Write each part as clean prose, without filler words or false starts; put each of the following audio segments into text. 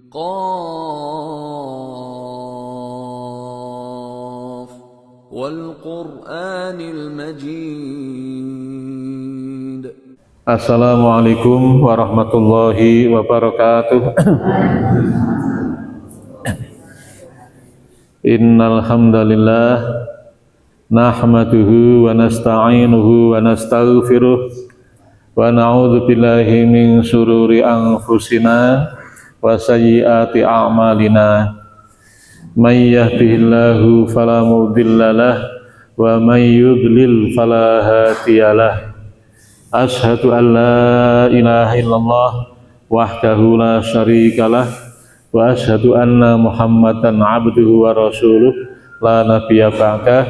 قاف والقرآن المجيد. Assalamualaikum warahmatullahi wabarakatuh. Innal hamdalillah nahmaduhu wa nasta'inuhu wa nastaghfiruh wa na'udzu billahi min syururi anfusina wa sayyiati a'malina. May yahdihillahu fala mudhillalah wa may yudlil fala hadiyalah. Ashhadu an la ilaha illallah wahdahu la syarikalah wa ashhadu anna Muhammadan abduhu wa rasuluh la nabiyya ba'dah.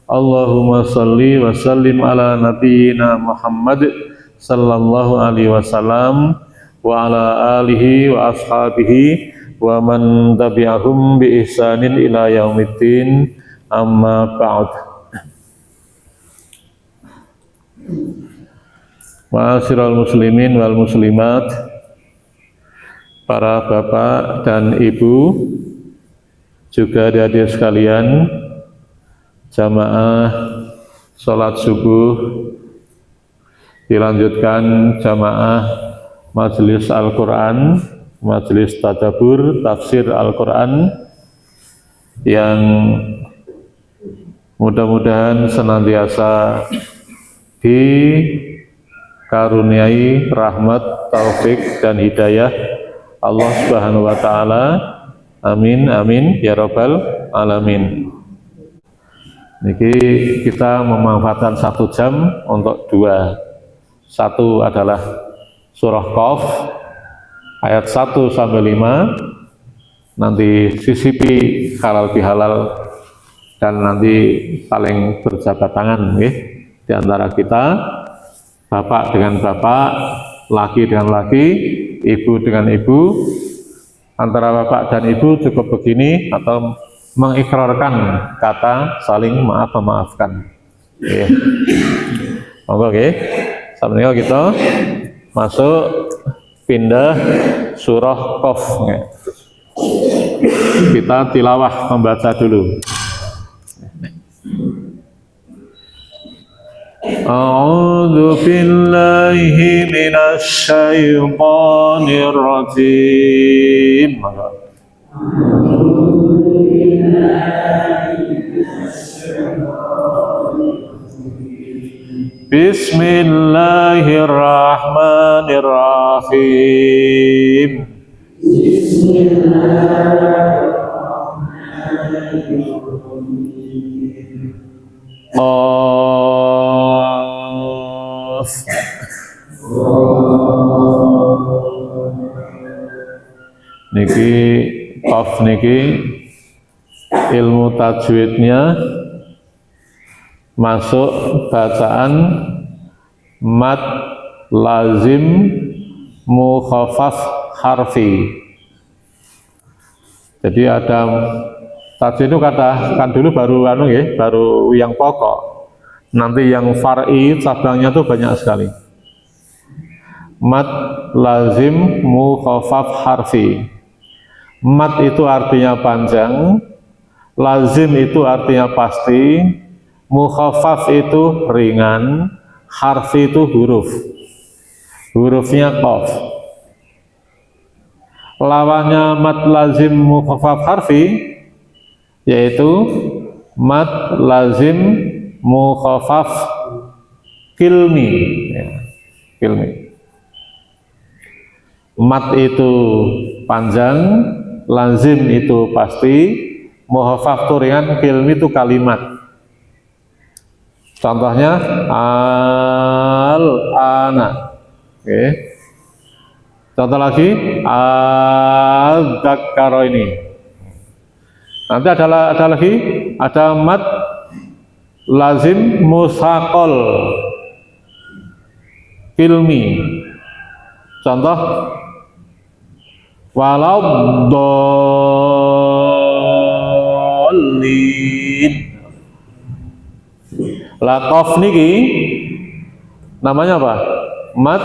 Allahumma salli wa sallim ala nabiyyina Muhammad sallallahu alaihi wasallam wa ala alihi wa ashabihi wa man tabi'ahum bi ihsanin ila yaumiddin, amma ba'd. Ma'asyiral muslimin wal muslimat, para bapak dan ibu, juga adik-adik sekalian, jamaah sholat subuh dilanjutkan jamaah majelis Al-Quran, majelis tadabbur tafsir Al-Quran, yang mudah-mudahan senantiasa dikaruniai rahmat, taufik dan hidayah Allah Subhanahu wa taala. Amin amin ya rabbal alamin. Niki kita memanfaatkan 1 jam untuk 2. Satu adalah surah Qaf ayat 1 sampai 5. Nanti sisipi halal bihalal dan nanti saling berjabat tangan di antara kita, bapak dengan bapak, laki dengan laki, ibu dengan ibu. Antara bapak dan ibu cukup begini atau mengikrarkan kata saling maaf-memaafkan. Monggo sampeyan kita masuk pindah surah Qaf. Kita tilawah membaca dulu. A'udzu billahi minasy syaithanir rajim. Bismillahirrahmanirrahim. Qaf. Niki Qaf niki ilmu tajwidnya masuk bacaan mad lazim mukhaffaf harfi. Jadi ada tajwid itu katakan dulu baru baru yang pokok. Nanti yang far'i cabangnya tuh banyak sekali. Mad lazim mukhaffaf harfi. Mad itu artinya panjang, lazim itu artinya pasti, mukhaffaf itu ringan, harfi itu huruf. Hurufnya qaf. Lawannya mad lazim mukhaffaf harfi yaitu mad lazim mukhaffaf kilmi. Kilmi. Mad itu panjang, lazim itu pasti, mukhaffaf itu ringan, kilmi itu kalimat. Contohnya al-ana. Contoh lagi al-dzakaro ini. Nanti ada lagi, ada mad lazim musaqal kilmi. Contoh walau dolin. La qaf niki namanya apa? Mad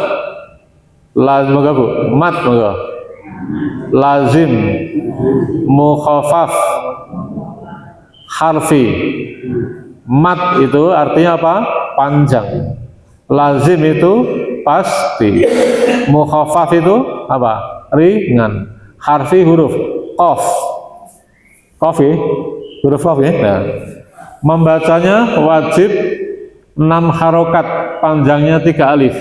lazim, moga Bu, mad moga. lazim, mukhaffaf, harfi. Mat itu artinya apa? Panjang. Lazim itu pasti. Mukhaffaf itu apa? Ringan. Harfi huruf qaf. Qaf ya? Huruf qaf ya? Nah. Membacanya wajib 6 harokat, panjangnya 3 alif.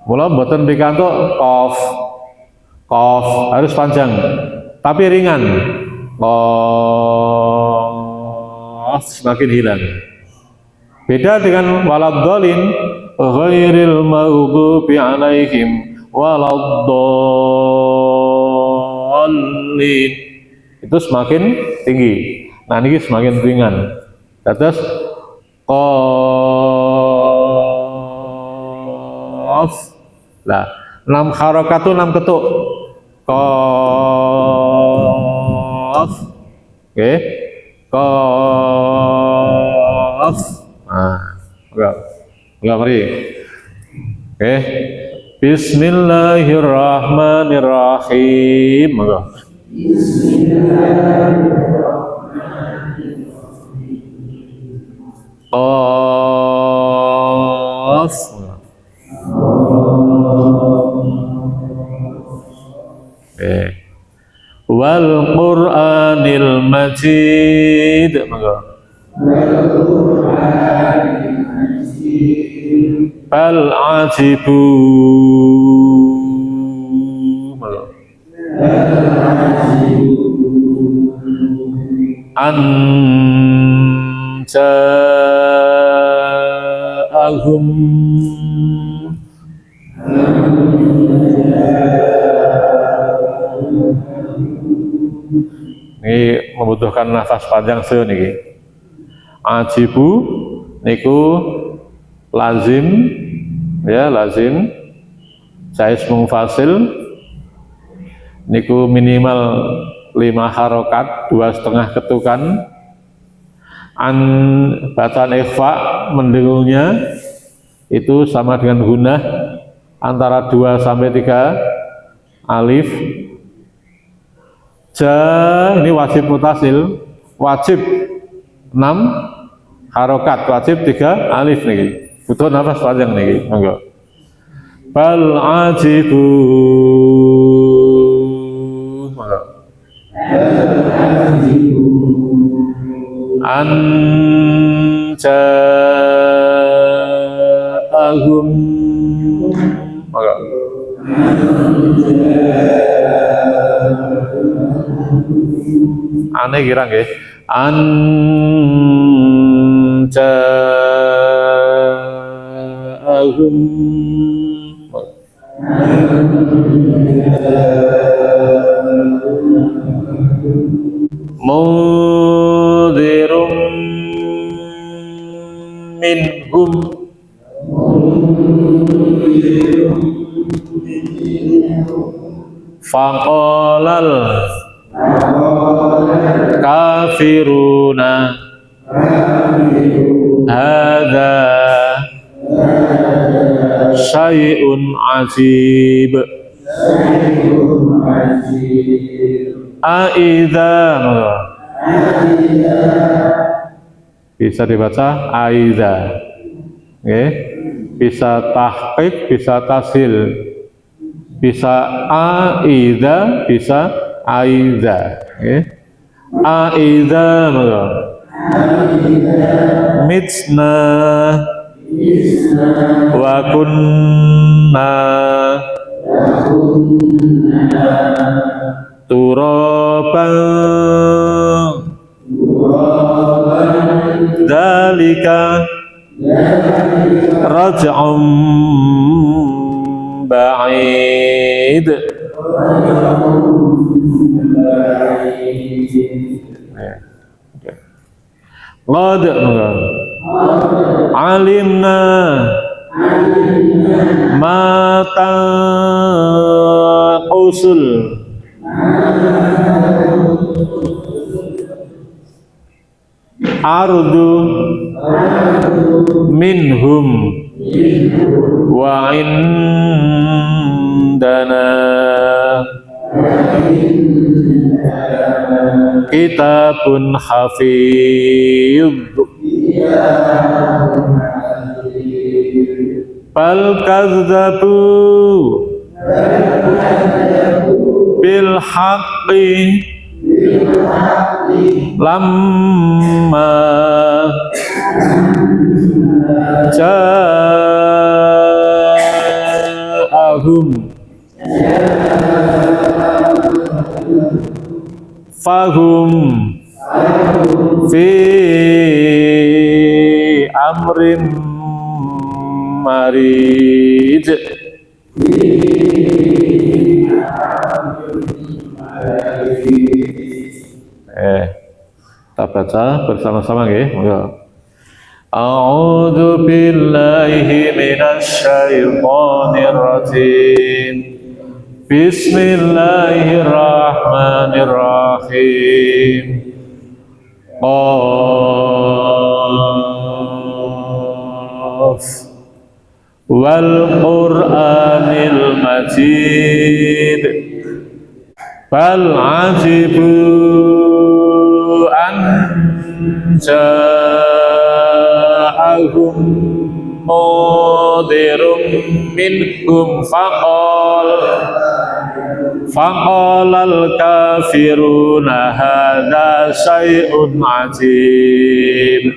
Mula mboten pikantuk qaf. Qaf harus panjang, tapi ringan. Qaf semakin hilang. Beda dengan waladdallin, ghairil maghdubi alaihim waladdallin. Itu semakin tinggi. Nah ini semakin ringan. Terus qaf. Nah, 6 harokat itu 6 ketuk. Qaf. Oke. Qaf. Nah, enggak mari. Oke. Bismillahirrahmanirrahim. Enggak. Qaf. Wal Qur'anil Majid. Bal ajibu an ja'ahum ini membutuhkan nafas panjang niki. Ajibu niku lazim ya, lazim. Jaiz mungfasil niku minimal 5 harokat, 2,5 ketukan. An bacaan ikhfa mendengungnya itu sama dengan gunnah antara 2 sampai 3 alif. Ja ini wajib mutasil, wajib 6 harokat, wajib 3 alif niki. Butuh nafas panjang niki. Monggo. Bal ajibu. Monggo. An ja'ahum. Monggo. Aneh kira nggih. An ja'ahum mudhirum minhum faqalal kafiruna hadza syai'un ajib. Aidza bisa dibaca aidza. Nggih. Bisa tahqiq, bisa tasil. Bisa aidza, bisa aidza. Nggih. Aidza mitna wa kunna turaban dzalika raj'un ba'id. Qad alimna ma tanqusul ardu minhum wa indana kitabun hafidh bal kadzabu bil haqqi lamma ja'ahum fahum fi amrin marij. Kita baca bersama-sama nggih. Monggo. A'udzu billahi minasy syaithanir rajim. Bismillahirrahmanirrahim. Qaf wal Qur'anil Majid bal ajibu an ja'ahum mudhirum minhum faqalal kafiruna hadza syai'un ajib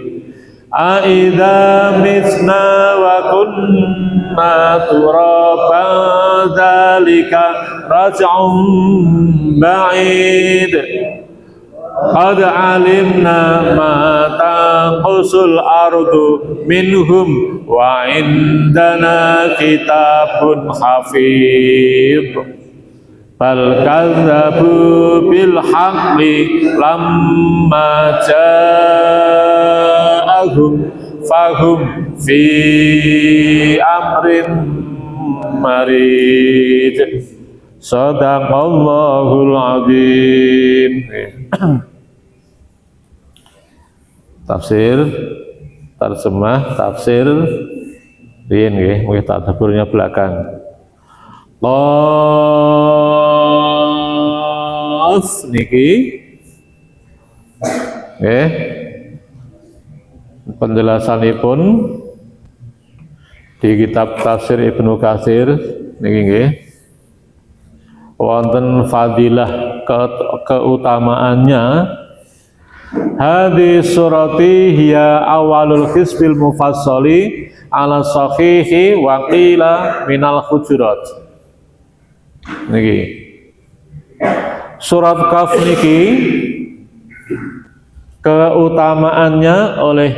aidza mitna wa kunna turaban dzalika raj'un ba'id qad alimna ma tanqusul ardu minhum wa indana kitabun hafidh bal kadzabu bil haqqi lamma ja'ahum fahum fi amrin marij. Shadaqallahul azim. Tafsir, terjemah, tafsir riyen nggih, mungkin tadaburnya belakang. Qaf niki nggih penjelasanipun di kitab tafsir Ibnu Katsir niki nggih wonten fadilah keutamaannya. Hadis surati hiya awalul hisbil mufassali ala sahihi wa qila minal hujurat. Niki surat Kaf niki keutamaannya oleh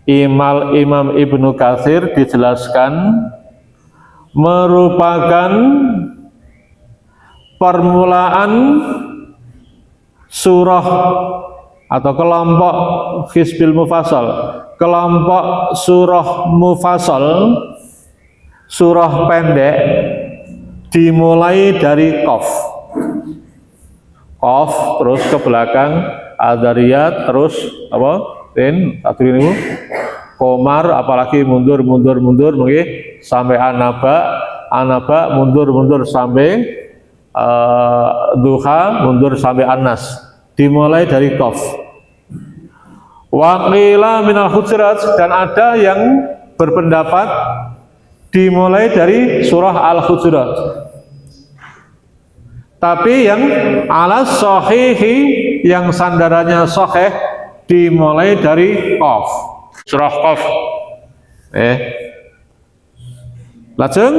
Imam Ibnu Katsir dijelaskan merupakan permulaan surah atau kelompok Hizbil Mufassal, kelompok surah Mufassal, surah pendek dimulai dari Qaf, terus ke belakang Adariyat, terus apa? Satu ini Komar, apalagi mundur mungkin sampai Anaba mundur sampai Duha, mundur sampai An-Nas, dimulai dari Qaf. Wa qila minal Hujurat, dan ada yang berpendapat dimulai dari surah Al-Hujurat. Tapi yang ala sahihi, yang sandarannya sahih, dimulai dari Qaf, surah Qaf. Lajeng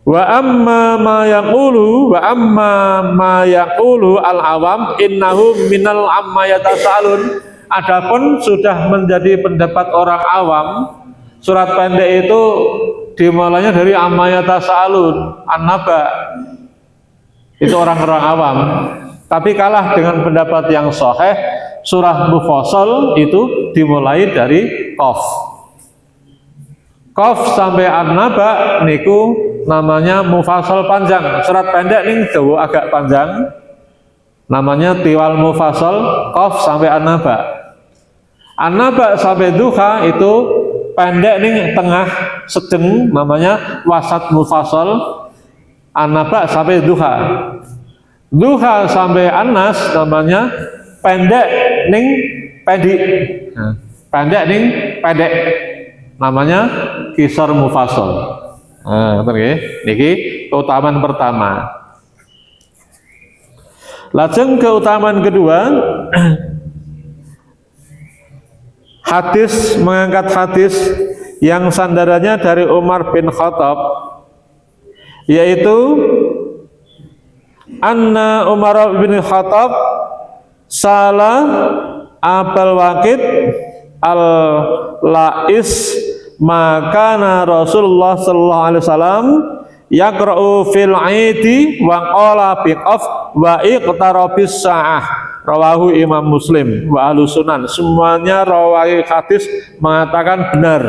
wa amma ma yaqulu al-awam innahu minal amma yatasalun. Adapun sudah menjadi pendapat orang awam, surat pendek itu dimulainya dari amma yatasalun, an-naba. Itu orang-orang awam. Tapi kalah dengan pendapat yang sahih, surah Mufassal itu dimulai dari Qaf. Qaf sampai An-Naba niku namanya Mufassal panjang. Surat pendek nih dawa agak panjang, namanya Tiwal Mufassal. Qaf sampai An-Naba. An-Naba sampai Duha itu pendek nih, tengah sedeng, namanya Wasat Mufassal. An-Naba sampai duha. Duha sampai An-Nas namanya pendek ning pendek. Nah, pendek ning pendek. Namanya kisar mufassal. Nah, niki keutamaan pertama. Lajeng keutamaan kedua, hadis mengangkat hadis yang sandarannya dari Umar bin Khattab, yaitu anna Umar bin Khattab salah Abul Waqid al-Lais makana Rasulullah sallallahu alaihi wasallam yaqra'u fil 'aidi wa qala biqaf wa iqtarabis sa'ah. Rawahu Imam Muslim wa Ahlus Sunan. Semuanya rawi hadis mengatakan benar.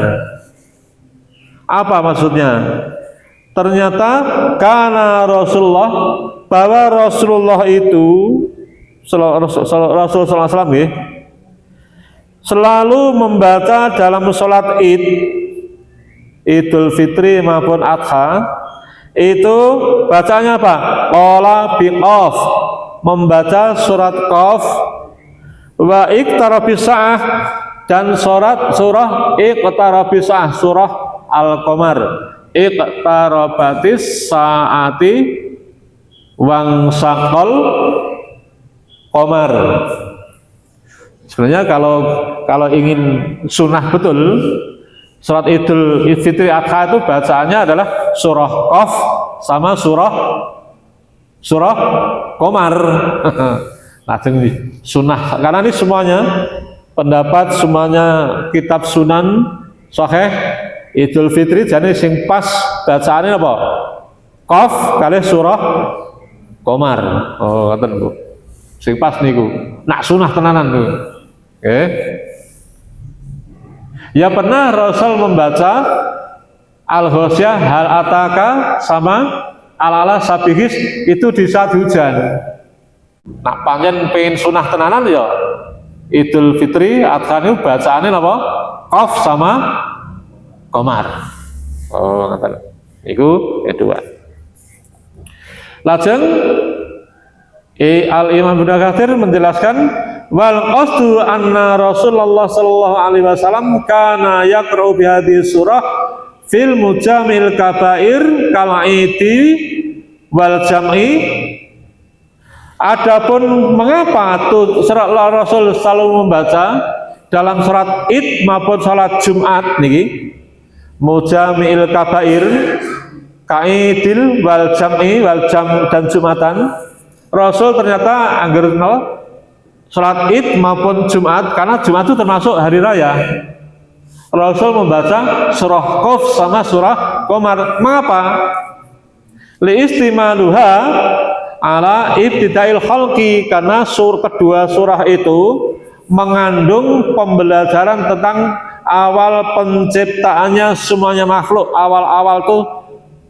Apa maksudnya? Ternyata karena Rasulullah, bahwa Rasulullah itu Rasulullah SAW selalu membaca dalam sholat Id, Idul Fitri maupun Adha, itu bacanya apa? Qala biqaf, membaca surat Qaf, wa iqtarabis sa'ah, dan surah iqtarabis sa'ah, surah Al-Qamar, iqtarabatis sa'ati wang saqal qamar. Sebenarnya kalau ingin sunnah betul, surat Idul Fitri Adha itu bacaannya adalah surah Qaf sama surah Qamar. Nah, ini sunnah, karena ini semuanya pendapat, semuanya kitab Sunan Sahih Idul Fitri, jadi sing pas bacaannya apa? Qaf kali surah Qamar. Oh, ngoten Bu. Sing pas niku. Nak sunah tenanan tuh. Oke. Ya pernah Rasul membaca Al-Ghasyiyah, Hal Ataka sama Al-Ala Sabihis itu di saat hujan. Nak panjen pengen sunah tenanan ya Idul Fitri Adha itu bacaannya apa? Qaf sama Qamar. Oh, ngoten. Iku kedua. Lajeng Al-Imam Ibnu Katsir menjelaskan wal qasdu anna Rasulullah sallallahu alaihi wasallam kana yaqra'u bi hadhihi surah fil mujamil kabair kal aidi wal jam'i. Adapun mengapa Rasul selalu membaca dalam surat Id maupun salat Jumat niki mujamil kabair kaidil wal jam'i wal jam dan Jumatan, Rasul ternyata angger salat Id maupun Jumat, karena Jumat itu termasuk hari raya, Rasul membaca surah Qaf sama surah Qamar. Mengapa? Li istimaluha ala ibtidail khalqi, karena kedua surah itu mengandung pembelajaran tentang awal penciptaannya semuanya makhluk. Awal-awal tuh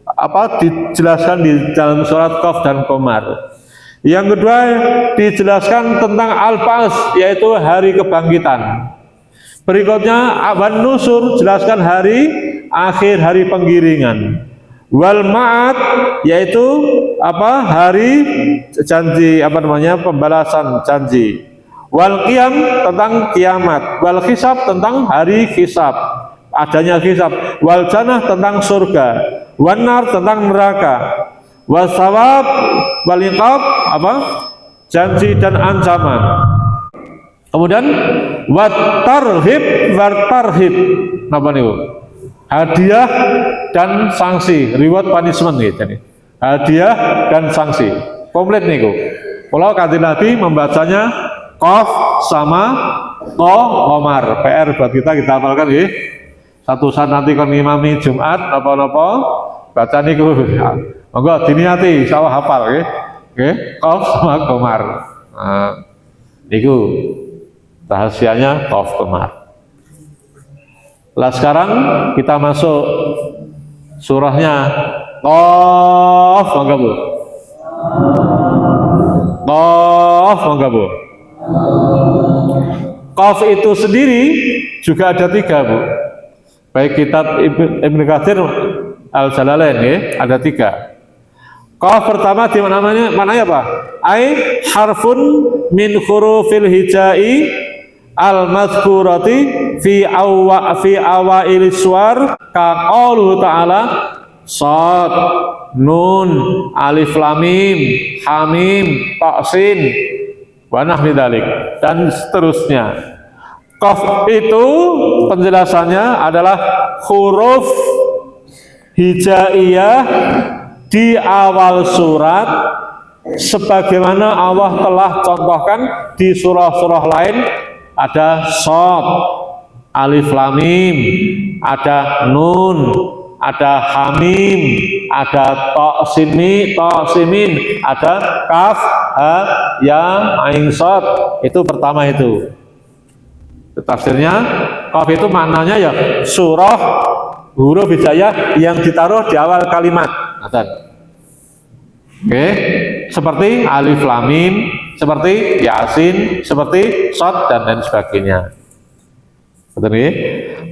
apa dijelaskan di dalam surat Qaf dan Qamar. Yang kedua dijelaskan tentang Al-Ba'ts, yaitu hari kebangkitan. Berikutnya Aban Nusur, jelaskan hari akhir, hari penggiringan. Wal Ma'ad, yaitu apa? Hari janji, apa namanya? Pembalasan janji. Wal Qiyam, tentang kiamat. Wal Hisab, tentang hari hisab, adanya hisab. Wal Jannah, tentang surga. Wan Nar, tentang neraka. Wal Sawab, wal Iqab, apa? Janji dan ancaman. Kemudian wat tarhib war tarhib, apa nih? Hadiah dan sanksi, reward punishment gitu nih. Hadiah dan sanksi, komplit nih kok. Kalau Kanjeng Nabi membacanya Qaf sama Qamar. PR buat kita hafalkan ya. Satu saat nanti kon ngimami Jumat apa-apa baca niku. Monggo diniati insyaallah hafal nggih. Nggih, Qaf sama Qamar. Nah, niku rahasianya Qaf Qamar. Lah sekarang kita masuk surahnya Qaf, monggo Bu. Qaf, monggo Bu. Qaf itu sendiri juga ada 3 Bu. Baik kitab Ibnu Katsir Al-Jalalain ya, ada 3. Qaf pertama di mananya apa? Ai harfun min hurufil hijai al mazkurati fi awail suwar ka qauluhu ta'ala shad nun alif lam mim hamim ta sin wa nahwi dzalik dan seterusnya. Qaf itu penjelasannya adalah huruf hijaiyah di awal surat, sebagaimana Allah telah contohkan di surah-surah lain. Ada shad, alif lam mim, ada nun, ada hamim, ada ta simin, ada kaf ha ya ain shad. Itu pertama itu. Tafsirnya qaf itu maknanya ya surah huruf hijaiyah yang ditaruh di awal kalimat. Oke, seperti alif lam mim, seperti yasin, seperti shad dan lain sebagainya. Betul ya?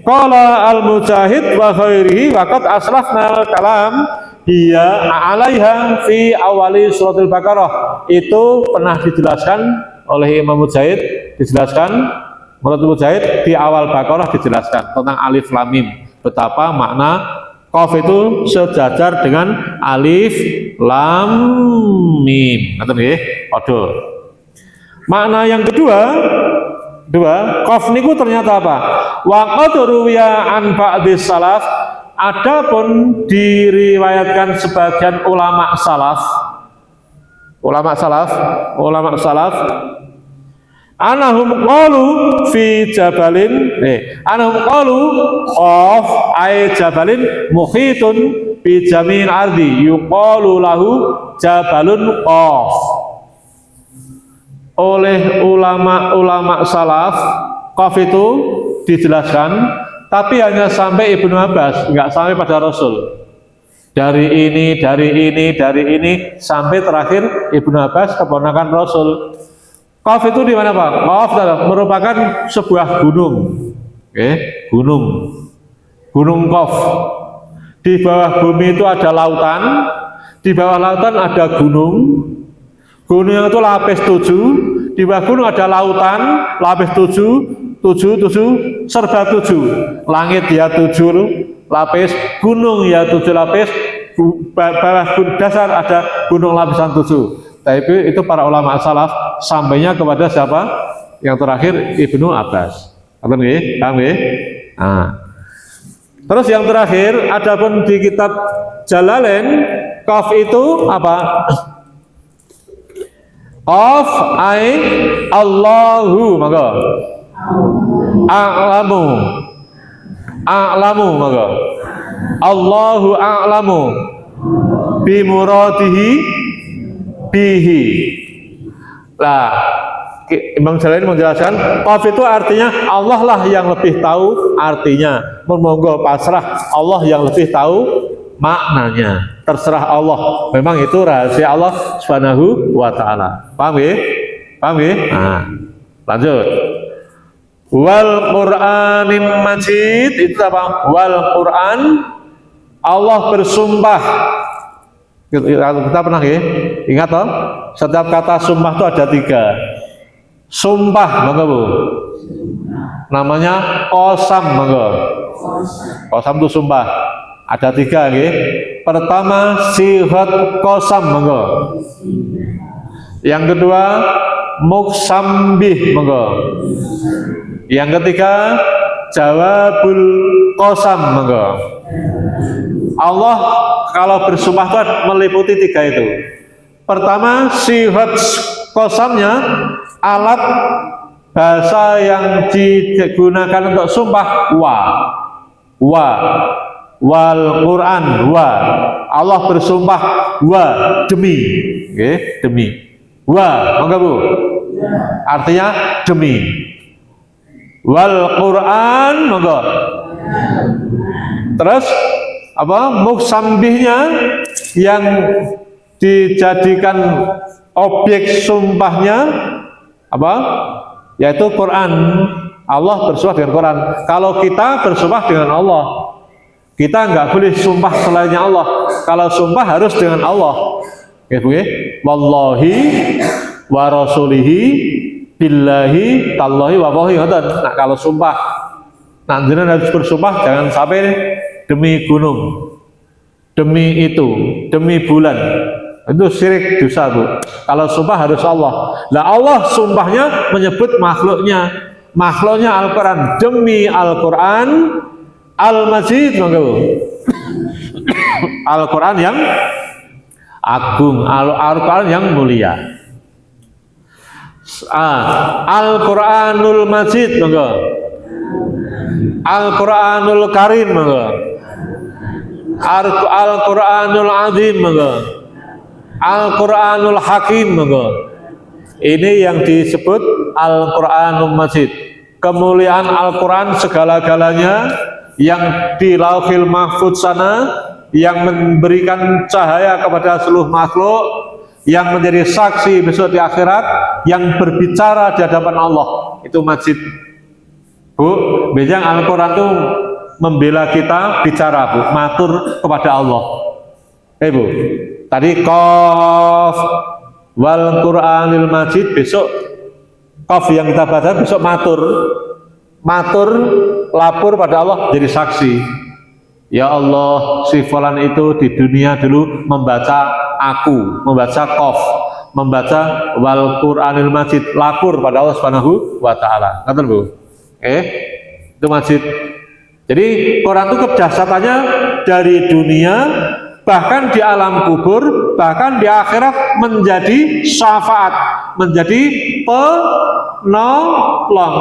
Qala al-Mujahid wa khairihi waqad aslafna kalam hiya 'alaiha fi awali suratul Baqarah. Itu pernah dijelaskan oleh Imam Mujahid, menurut Mujahid di awal Baqarah dijelaskan tentang alif lam mim, betapa makna qaf itu sejajar dengan alif lam mim. Ngerti nggih? Padha. Makna yang kedua, qaf niku ternyata apa? Wa qad ruwiya an ba'dis salaf, adapun diriwayatkan sebagian ulama salaf anahum qalu fi jabalin anahum qalu qaf ay jabalin muhitun bi jamil ardi yuqalu lahu jabalun qaf. Oleh ulama salaf qaf itu dijelaskan, tapi hanya sampai Ibnu Abbas, enggak sampai pada Rasul. Dari ini sampai terakhir Ibnu Abbas keponakan Rasul. Qaf itu di mana Pak? Qaf merupakan sebuah gunung. Gunung Qaf. Di bawah bumi itu ada lautan, di bawah lautan ada gunung. Gunung itu lapis 7, di bawah gunung ada lautan, lapis 7, serba 7. Langit ya 7 lapis, gunung ya 7 lapis, bawah dasar ada gunung lapisan 7. Tapi itu para ulama salaf sampainya kepada siapa? Yang terakhir Ibnu Abbas. Paham nggih? Nah. Terus yang terakhir, adapun di kitab Jalalain, qaf itu apa? Qaf ai Allahu maka a'lamu maka Allahu a'lamu bi muradihi bihi. Lah, Imam Jalalain menjelaskan qaf itu artinya Allah lah yang lebih tahu artinya. Monggo pasrah, Allah yang lebih tahu maknanya. Terserah Allah. Memang itu rahasia Allah Subhanahu wa taala. Paham ya? Nah, lanjut. Wal Qur'anil Majid itu apa? Wal Qur'an, Allah bersumpah. Kita pernah ya? Ingat toh? Setiap kata sumpah itu ada 3. Sumpah, monggo Bu. Namanya qasam, monggo. Qasam itu sumpah. Ada 3 ya. Pertama sifat qasam, monggo. Yang kedua muqsam bih, monggo. Yang ketiga jawabul qasam, monggo. Allah kalau bersumpah itu meliputi 3 itu. Pertama sifat qasamnya, alat bahasa yang digunakan untuk sumpah wal Quran Allah bersumpah demi, demi monggo Bu. Artinya demi. Wal Quran monggo. Terus apa? Muksambihnya yang dijadikan objek sumpahnya apa? Yaitu Quran. Allah bersumpah dengan Quran. Kalau kita bersumpah dengan Allah, Kita nggak boleh sumpah selainnya Allah. Kalau sumpah harus dengan Allah. Oke, wallahi wa rasulihi billahi tallahi wa wahi. Nah, kalau sumpah, nah jenengan harus bersumpah jangan sampai demi gunung, demi itu, demi bulan. Itu syirik dosa, Bu. Kalau sumpah harus Allah. Lah Allah sumpahnya menyebut makhluknya. Makhluknya Al-Qur'an, demi Al-Qur'an Al-Majid, Al-Quran yang agung, Al-Quran yang mulia. Al-Quranul Majid, Al-Quranul Karim, Al-Quranul Azim, Al-Quranul Hakim. Ini yang disebut Al-Quranul Majid. Kemuliaan Al-Quran segala-galanya yang di Lauhil Mahfudz sana, yang memberikan cahaya kepada seluruh makhluk, yang menjadi saksi besok di akhirat, yang berbicara di hadapan Allah, itu Majid. Bu, bejang Al-Quran itu membela kita bicara, Bu, matur kepada Allah. Bu, tadi Qaf wal Quranil Majid, besok Qaf yang kita baca besok matur lapor pada Allah jadi saksi. Ya Allah, si fulan itu di dunia dulu membaca Qaf, membaca wal Quranil Majid, lapor pada Allah Subhanahu wa taala. Ngerti, Bu? Itu Majid. Jadi Quran itu kedahsyatannya dari dunia, bahkan di alam kubur, bahkan di akhirat menjadi syafaat, menjadi penolong.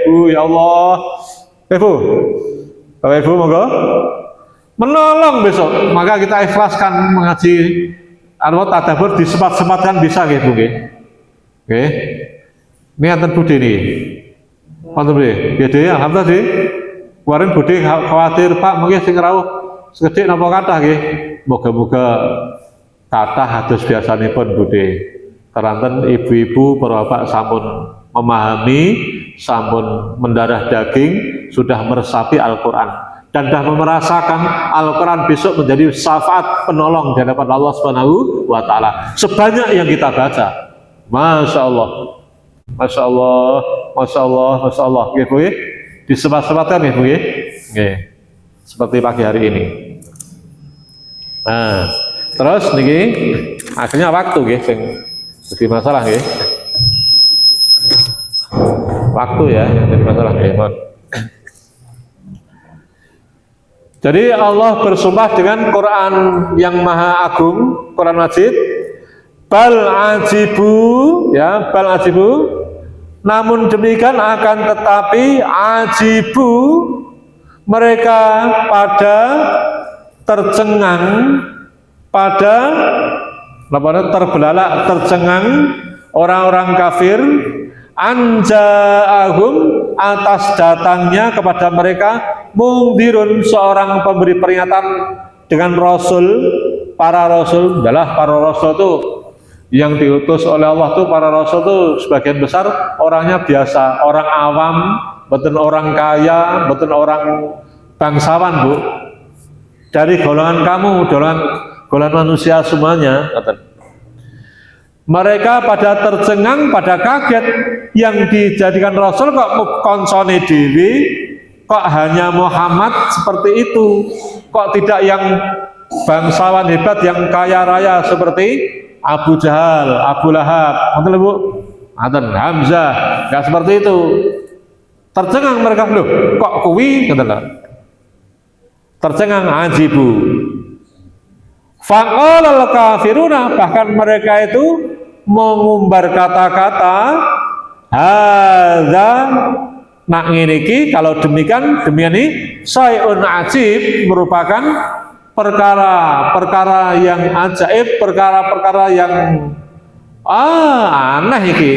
Bu, ya Allah. Bu, Bapak Ibu, monggo menolong besok. Maka kita ikhlaskan mengaji tadabbur, disempat-sempatkan bisa gitu, nggih. Nggih. Ini anten Budi nih. Wonten nggih. Gede alhamdulillah sih. Kemarin Budi khawatir, Pak, mungkin sing rawuh sekedhik napa kathah nggih. Moga-moga kathah atus biasanipun Budi. Teranten ibu-ibu para bapak sampun memahami, sampun mendarah daging, sudah meresapi Al-Quran dan sudah merasakan Al-Quran besok menjadi syafaat penolong di hadapan Allah Subhanahu wa taala. Sebanyak yang kita baca. Masya Allah. Masya Allah, Masya Allah, Masya Allah. Gitu ya. Disebat-sebatkan ya, Bu ya. Seperti pagi hari ini. Nah, terus niki akhirnya waktu nggih sing jadi masalah nggih. Waktu ya yang jadi masalah nggih. Jadi Allah bersumpah dengan Quran yang Maha Agung, Quran Majid. Bal ajibu, ya, bal ajibu. Namun demikian akan tetapi ajibu, mereka pada tercengang, pada terbelalak, tercengang orang-orang kafir, anja'ahum, atas datangnya kepada mereka mungdirun, seorang pemberi peringatan dengan rasul. Para rasul adalah para rasul itu yang diutus oleh Allah tuh, para rasul tuh sebagian besar orangnya biasa, orang awam, betul orang kaya, betul orang bangsawan, Bu. Dari golongan kamu, golongan manusia semuanya. Mereka pada tercengang, pada kaget, yang dijadikan rasul kok konsone dewi, kok hanya Muhammad seperti itu, kok tidak yang bangsawan hebat, yang kaya raya seperti Abu Jahal, Abu Lahab, betul Bu? Hamzah, nggak seperti itu. Tercengang mereka, loh, kok kuwi, tercengang, ajibu. Faqalal kafiruna, bahkan mereka itu mengumbar kata-kata, hadza, nak ngene, kalau demikian ini syai'un ajib, merupakan perkara yang ajaib, perkara-perkara yang aneh iki.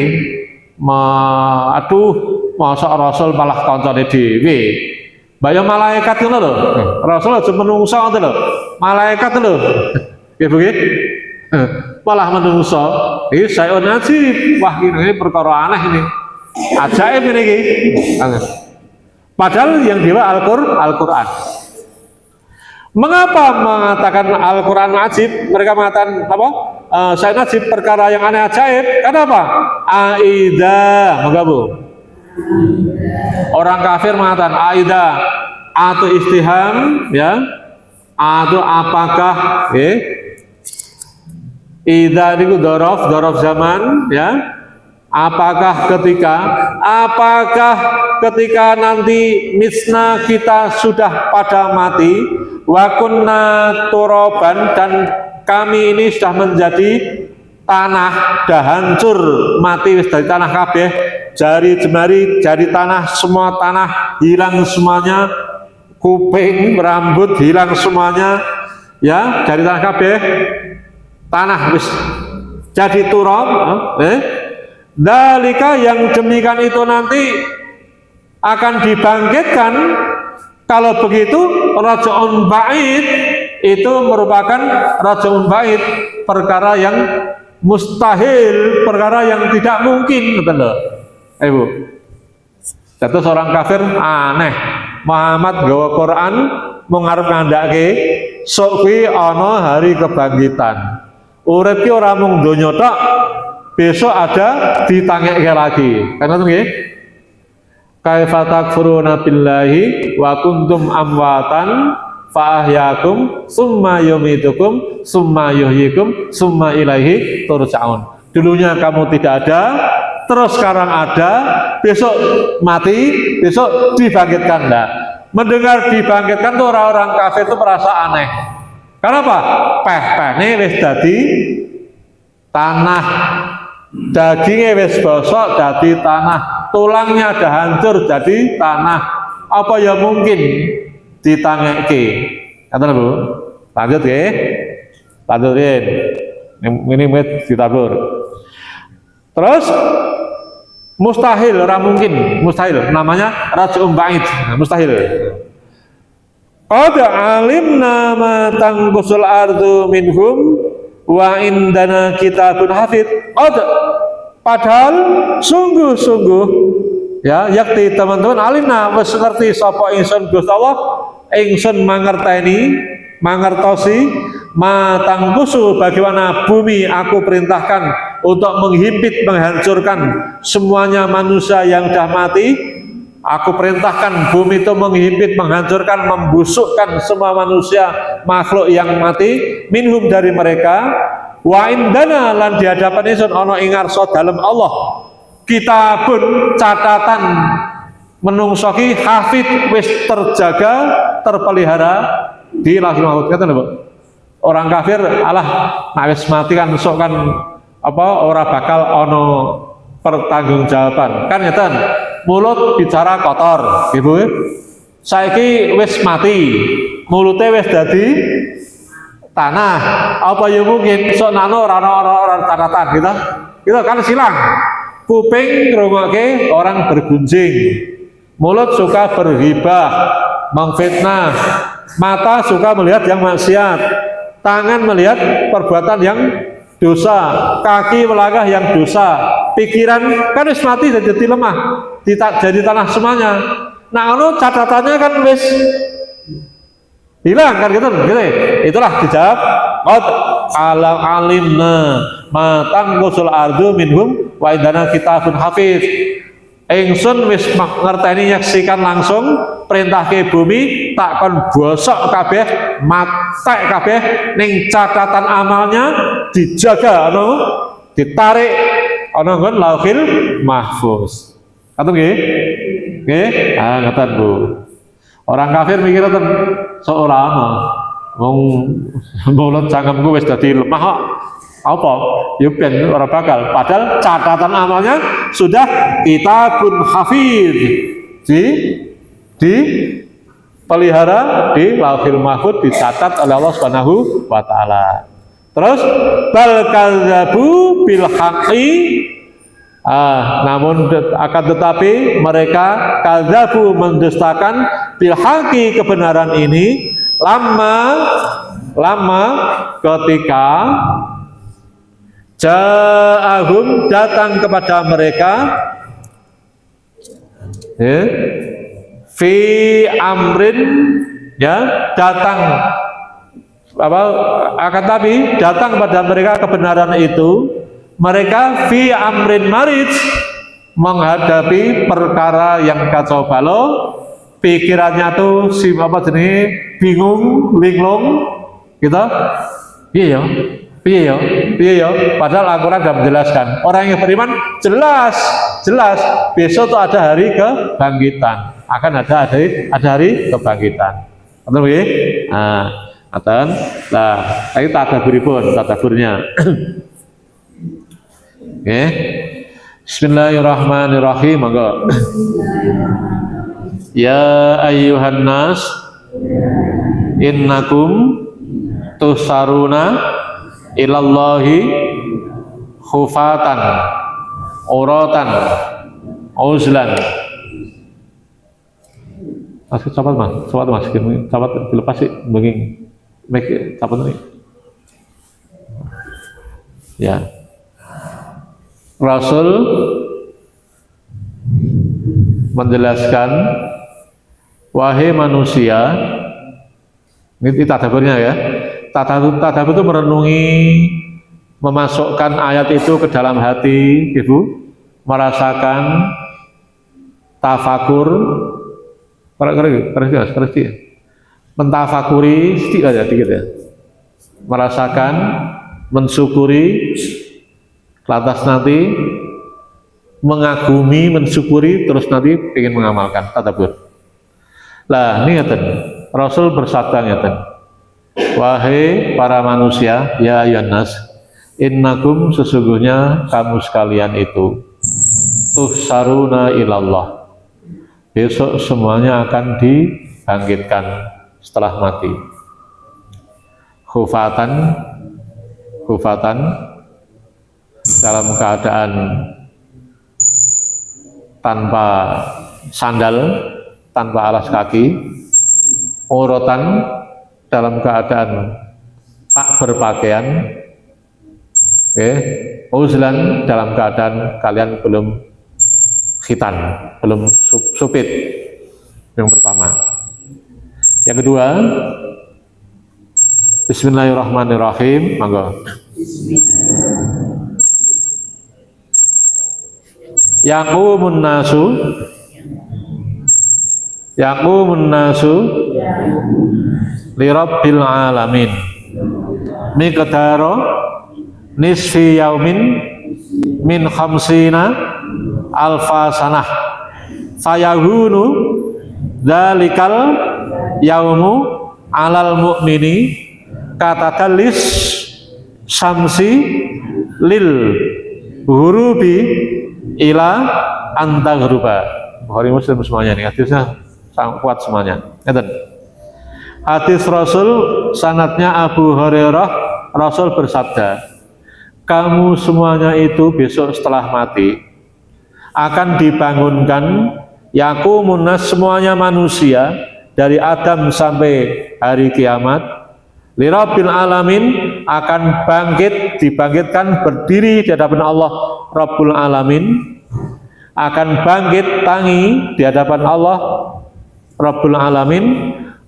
Aduh, masa rasul malah koncone dhewe. Mbak malaikat ngono lho. Rasul aja menungso ngono lho. Malaikat lho. Nggih nggih. Malah menungso. Iki sayun ajib. Wah, ini perkara aneh ini. Ajaib ini iki. Padahal yang dewa Al-Qur'an. Mengapa mengatakan Al-Quran ajib? Mereka mengatakan apa? Saya ajib perkara yang aneh ajaib. Kenapa? Aida, menggabung. Orang kafir mengatakan aida atau istiham, ya, atau apakah, ida itu dorof zaman, ya. Apakah ketika nanti misna kita sudah pada mati, wa kunna turoban, dan kami ini sudah menjadi tanah, dah hancur mati wis dari tanah kabeh, jari jemari jari tanah, semua tanah hilang semuanya, kuping rambut hilang semuanya, ya, dari tanah kabeh, tanah wis jadi turab. Dalika, yang demikian itu nanti akan dibangkitkan. Kalau begitu raja'un ba'id, itu merupakan raja'un ba'id, perkara yang mustahil, perkara yang tidak mungkin, betul. Ibu, jatuh seorang kafir aneh. Muhammad gawa Quran mengarep ngandake sok kuwi ana hari kebangkitan. Urip ki ora mung donya tok, besok ada ditangekke lagi. Karena itu nggih. Kaifa takfuruna billahi wa kuntum amwatan fa ahyakum summa yumitukum summa yuhyikum summa ilaihi turja'un. Dulunya kamu tidak ada, terus sekarang ada, besok mati, besok dibangkitkan. Nah, mendengar dibangkitkan tuh orang-orang kafir itu merasa aneh. Kenapa? Peh-pehne wis dadi tanah, dagingnya wis bosok dadi tanah, tulangnya dah hancur jadi tanah. Apa ya mungkin ditangeke? Kata Bu. Lanjut ya. Lanjutin. Ini ditabur. Terus mustahil, ora mungkin, mustahil. Namanya raj'un ba'id, mustahil. Qad alimna ma tanqusul ardu minhum wa indana kitabun hafid. Padahal sungguh-sungguh, ya, yakti teman-teman alimna wis ngerti sapa ingsun Gusti Allah, ingsun mangertosi matangkusu, bagaimana bumi aku perintahkan untuk menghimpit, menghancurkan semuanya manusia yang dah mati. Aku perintahkan bumi itu menghimpit, menghancurkan, membusukkan semua manusia, makhluk yang mati, minhum dari mereka. Wa indana, lan di hadapan ingsun ana ing ngarsa dalem Allah kitabun, catatan menungso ki hafid, wis terjaga, terpelihara di Lauhul Mahfuz. Kata Bu, orang kafir alah nek wis mati kan esuk kan apa ora bakal ana pertanggungjawaban. Kan ngeten, mulut bicara kotor, Ibu. Saiki wis mati, mulute wis dadi tanah. Apa ya mungkin sok nano ora catatan gitu. Gitu kan silang. Kuping ngrungokke orang bergunjing. Mulut suka berhibah, mengfitnah. Mata suka melihat yang maksiat. Tangan melihat perbuatan yang dosa, kaki melangkah yang dosa, pikiran kan wis mati jadi lemah, jadi tanah semuanya. Nah, catatannya kan wis hilang kan gitu. Itulah dijawab qad alimna ma tanqusul ardu minhum wa indana kitabun hafiz. Ingsun wis ngerteni, nyaksikan langsung perintah ke bumi takon bosok kabeh, matek kabeh, ning catatan amalnya dijaga, ditarik ana nggon Lauhul Mahfuz. Katen nggih? Nggih? Ah, ngaten Bu. Orang kafir mikir ten seolah ana wong mulut cangkemku wis dadi lemah kok. Apa? Ya ben ora bakal. Padahal catatan amalnya sudah kitabun hafid. Di pelihara di Lauhul Mahfuz, dicatat oleh Allah Subhanahu wa taala. Terus bal kadzabu bil haqqi, namun akan tetapi mereka kadzabu, mendustakan bil haqqi, kebenaran ini, lama ketika ja'ahum, datang kepada mereka, fi amrin, ya, datang akan tapi datang pada mereka kebenaran itu, mereka fi amrin marij, menghadapi perkara yang kacau balau, pikirannya tuh bingung, linglung, gitu. Iya ya. Padahal Al-Quran sudah menjelaskan. Orang yang beriman jelas besok tuh ada hari kebangkitan. Akan ada hari kebangkitan. Betul ya? Nah, ini tadaburnya. Oke. Bismillahirrahmanirrahim. Monggo. Ya ayyuhan nas innakum tusaruna ilallahi khufatan uratan uzlan. Masih cepat mas, cepat dilepas sih, begini, make cepat nih. Ya, Rasul menjelaskan, wahai manusia, ini tadaburnya ya. Tadabur itu merenungi, memasukkan ayat itu ke dalam hati, ibu, merasakan tafakur, mentafakuri sedikit aja, dikit ya, merasakan, mensyukuri, lantas nanti mengagumi, mensyukuri, terus nanti ingin mengamalkan tadabbur. Lah ini ngeten, Rasul bersabda ngeten, wahai para manusia, ya ayyuhannas, innakum, sesungguhnya kamu sekalian itu, tuhsaruna ilallah, besok semuanya akan dibangkitkan setelah mati. Khufatan dalam keadaan tanpa sandal, tanpa alas kaki, uratan dalam keadaan tak berpakaian, uzlan dalam keadaan kalian belum khitan, belum supit, yang pertama. Yang kedua, bismillahirrahmanirrahim, monggo. Yaqumun nasu lirabbil alamin miqdaro nisfi yaumin min khamsina alfa sanah fayahunu dzalikal yaumu alal mu'mini katatalis samsi lil hurubi ila antagruba. Bukhari Muslim semuanya nih, hadisnya sangat kuat semuanya. Hadis Rasul, sanadnya Abu Hurairah, Rasul bersabda, kamu semuanya itu besok setelah mati akan dibangunkan, yaqumun nas, semuanya manusia dari Adam sampai hari kiamat, lirabbil alamin, akan dibangkitkan berdiri di hadapan Allah Rabbul Alamin, akan bangkit tangi di hadapan Allah Rabbul Alamin,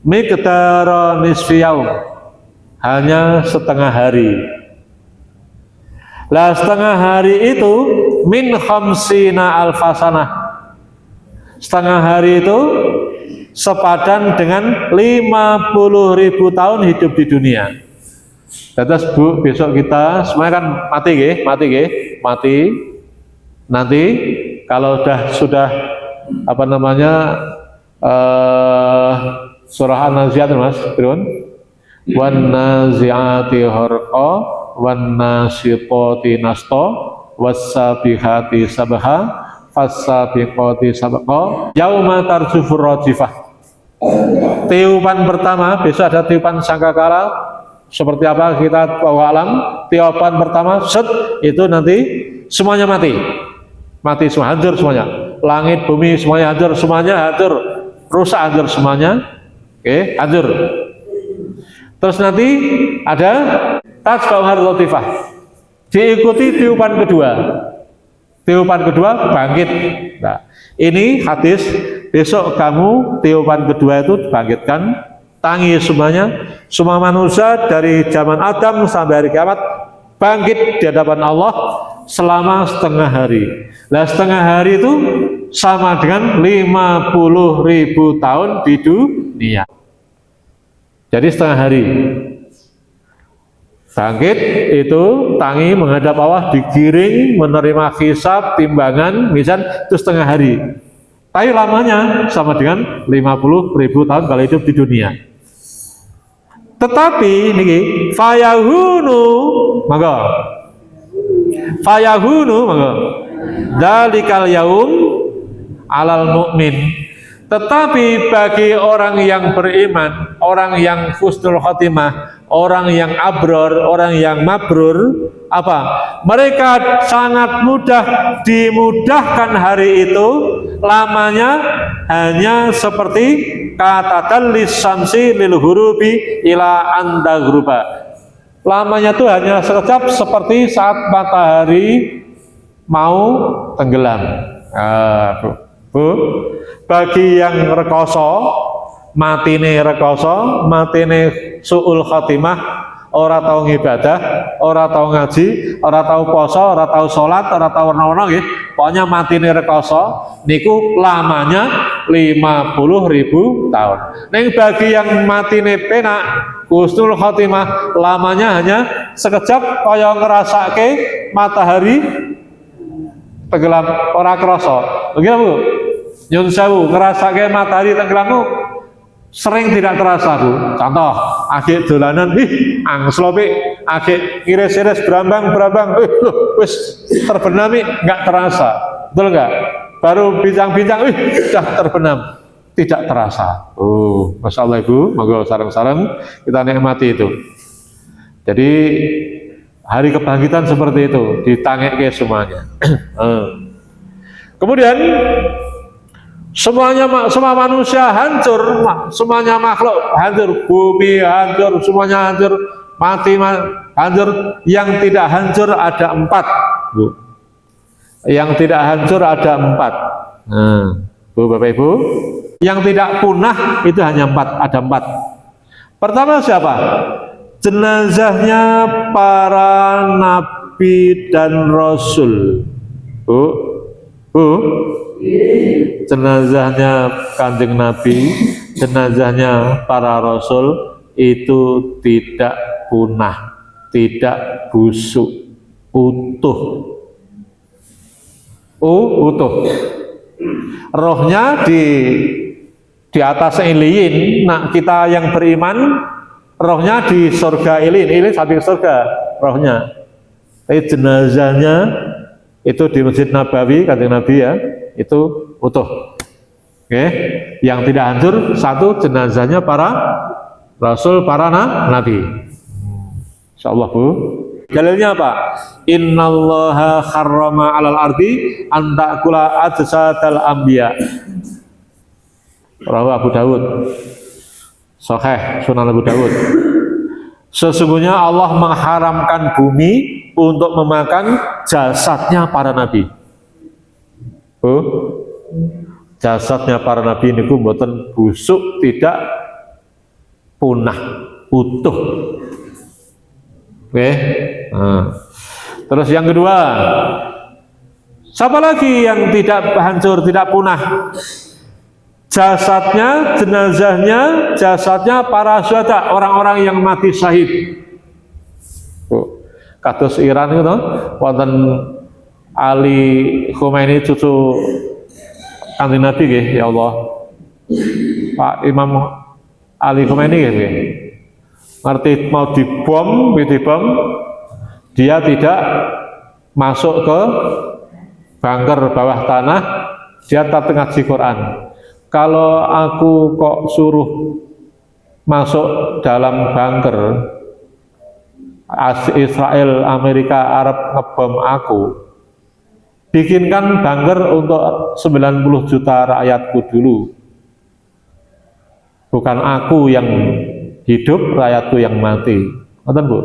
miqdara nisfi yaum, hanya setengah hari. Lah setengah hari itu min khamsina alfasanah, setengah hari itu sepadan dengan 50.000 tahun hidup di dunia. Terus Bu, besok kita semuanya kan mati. Nanti kalau sudah apa namanya surah An-Nazi'at, Mas, Firun, wan nazi'ati gharqa wan nasyitati nashta was-sabihati sabha fas-sabiqati sabqa yauma tarjufur rajifah. Tiupan pertama, besok ada tiupan sangkakala. Seperti apa kita tahu alam, tiupan pertama itu nanti semuanya mati semua, hancur semuanya, langit bumi semuanya hancur, rusak, hancur semuanya, hancur. Terus nanti ada tasbihul latifah, diikuti tiupan kedua bangkit. Nah, ini hadis, besok kamu tiupan kedua itu dibangkitkan Tangi semuanya, semua manusia dari zaman Adam sampai hari kiamat bangkit di hadapan Allah selama setengah hari. Nah, setengah hari itu sama dengan 50.000 tahun di dunia. Jadi setengah hari. Bangkit itu tangi menghadap Allah, digiring, menerima hisab, timbangan, mizan, itu setengah hari. Tapi lamanya sama dengan 50.000 tahun kalau hidup di dunia. Tetapi niki fayahunu maka dalikal yaum alal mukmin. Tetapi bagi orang yang beriman, orang yang husnul khotimah, orang yang abror, orang yang mabrur, apa? Mereka sangat mudah dimudahkan hari itu, lamanya hanya seperti kata talis samsi lil hurubi ila andagruba. Lamanya itu hanya sekejap seperti saat matahari mau tenggelam. Bu, bagi yang rekoso, matine suul khotimah, ora tau ngibadah, ora tau ngaji, ora tau poso, ora tau sholat, ora tau warna-warna nggih. Pokoknya matine rekoso niku lamanya 50.000 tahun. Ning bagi yang matine penak, husnul khotimah, lamanya hanya sekejap kaya ngerasake matahari tenggelam, ora krasa. Begitu Bu? Nyun sewu, ngerasake matahari tenggelam sering tidak terasa Bu. Contoh, agek dolanan, angslope, agek iris-iris berambang, wis terbenam nggak terasa, betul nggak? Baru bincang-bincang, sudah terbenam, tidak terasa. Masya Allah Ibu, moga sareng-sareng kita nikmati itu. Jadi hari kebangkitan seperti itu, ditangeke semuanya. Kemudian semua manusia hancur, semuanya makhluk hancur, bumi hancur, semuanya hancur, mati hancur. Yang tidak hancur ada 4, Bu. Yang tidak hancur ada 4. Bu, Bapak Ibu, yang tidak punah itu hanya 4, ada 4. Pertama siapa? Jenazahnya para nabi dan rasul. Bu, jenazahnya Kanjeng Nabi, jenazahnya para rasul itu tidak punah, tidak busuk, utuh. Utuh. Rohnya di atas iliyin. Nah, kita yang beriman rohnya di surga iliyin samping surga rohnya. Tapi jenazahnya itu di Masjid Nabawi Kanjeng Nabi ya, itu utuh. Oke, yang tidak hancur satu jenazahnya para rasul, para nabi. Insyaallah Bu. Dalilnya apa? Innallaha harrama 'alal ardi an ta'kula ajsadal anbiya. Rawi Abu Dawud. Sahih Sunan Abu Dawud. Sesungguhnya Allah mengharamkan bumi untuk memakan jasadnya para nabi. Jasadnya para nabi niku mboten busuk, tidak punah, utuh. Oke. Terus yang kedua, siapa lagi yang tidak hancur, tidak punah? Jasadnya, jenazahnya, jasadnya para syuhada, orang-orang yang mati syahid. Kados Iran itu, wonten Ali Khomeini cucu Kanjeng Nabi nggih, ya Allah. Pak Imam Ali Khomeini nggih. Ngerti mau dibom, dia tidak masuk ke bunker bawah tanah, dia tetap ngaji Quran. Kalau aku kok suruh masuk dalam bunker, Israel, Amerika, Arab ngebom aku, bikinkan bunker untuk 90 juta rakyatku dulu. Bukan aku yang hidup, rakyatku yang mati. Ngoten Bu.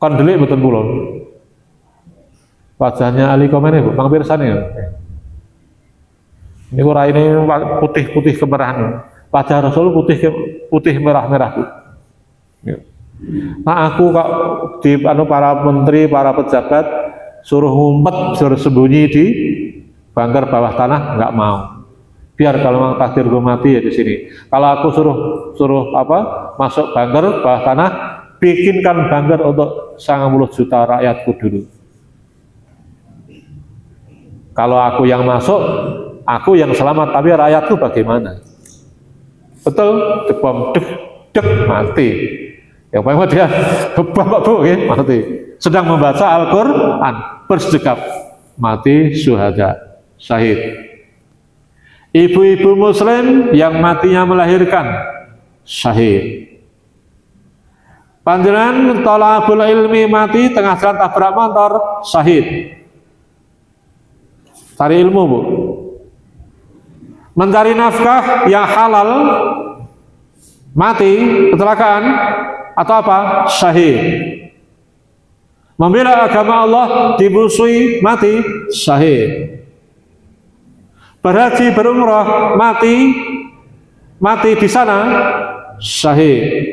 Kon delik mboten kula. Wajahnya Ali Khomeini Bu, mangpirsane ya. Niku raine putih-putih kemerahan. Wajah Rasul putih merah-merah. Nah aku kok di para menteri, para pejabat suruh ngumpet, suruh sembunyi di bunker bawah tanah, nggak mau. Biar kalau memang takdir gue mati ya di sini. Kalau aku suruh masuk bunker bawah tanah, bikinkan bunker untuk 90 juta rakyatku dulu. Kalau aku yang masuk, aku yang selamat, tapi rakyatku bagaimana? Betul, debom dek mati. Yang paling dia bapak bu, ya, mati. Sedang membaca Al-Quran, bersedekap, mati syuhada, syahid. Ibu-ibu Muslim yang matinya melahirkan, syahid. Panjenengan thalabul ilmi mati tengah jalan tabrak motor, syahid. Cari ilmu bu. Mencari nafkah yang halal, mati kecelakaan atau apa? Syahid. Membela agama Allah dimusuhi, mati syahid. Berhaji berumrah, mati di sana syahid.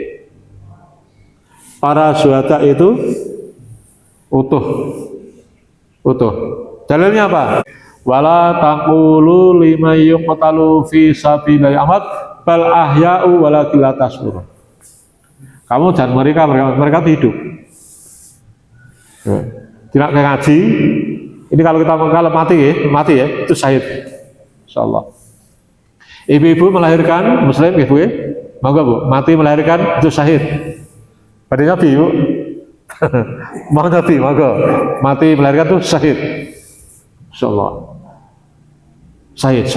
Para syuhada itu utuh. Dalilnya apa? Wala taqulu liman yuqtalu fi sabilillahi amwat bal ahya'u walakin la tash'urun. Kamu jangan mereka hidup. Tidak kayak ngaji. Ini kalau mati ya, itu syahid. Insyaallah. Ibu-ibu melahirkan, Muslim ibu ya, monggo bu, mati melahirkan itu syahid. Pada Nabi bu, mau Nabi monggo, mati melahirkan itu syahid. Insyaallah. Syahid.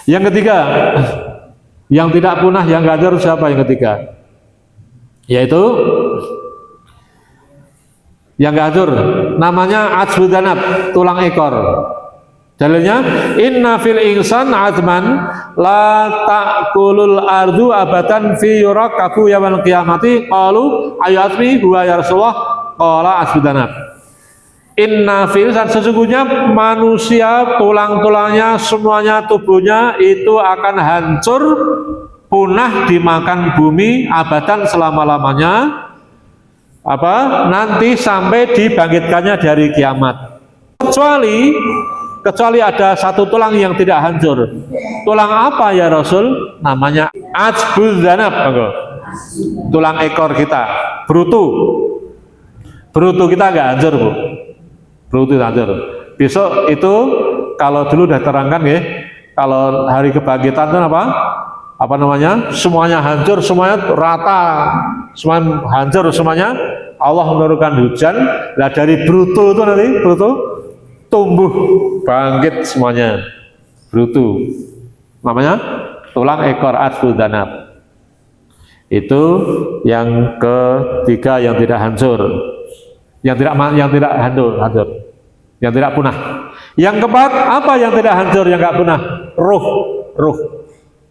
Yang ketiga, yang tidak punah, yang hancur siapa yang ketiga? Yaitu yang hancur, namanya ajbudanab, tulang ekor. Dalilnya, inna fil insan azman la ta'kulul ardu abadan fi yurakabu yaman qiyamati qalu ayatmi huwa ya Rasulullah qala ajbudanab. Inna fil insan, sesungguhnya manusia tulang-tulangnya semuanya tubuhnya itu akan hancur, punah dimakan bumi abadan selama-lamanya nanti sampai dibangkitkannya dari kiamat, kecuali ada satu tulang yang tidak hancur. Tulang apa ya Rasul? Namanya ajbudzanab, tulang ekor kita, brutu kita nggak hancur bu, brutu hancur. Besok itu kalau dulu udah terangkan ya, kalau hari kebangkitan itu apa namanya, semuanya hancur, semuanya rata, semuanya hancur semuanya. Allah menurunkan hujan, lah dari brutu itu nanti tumbuh bangkit semuanya, brutu, namanya tulang ekor ajbudzanab. Itu yang ketiga yang tidak hancur, yang tidak hancur, yang tidak punah. Yang keempat, apa yang tidak hancur, yang nggak punah?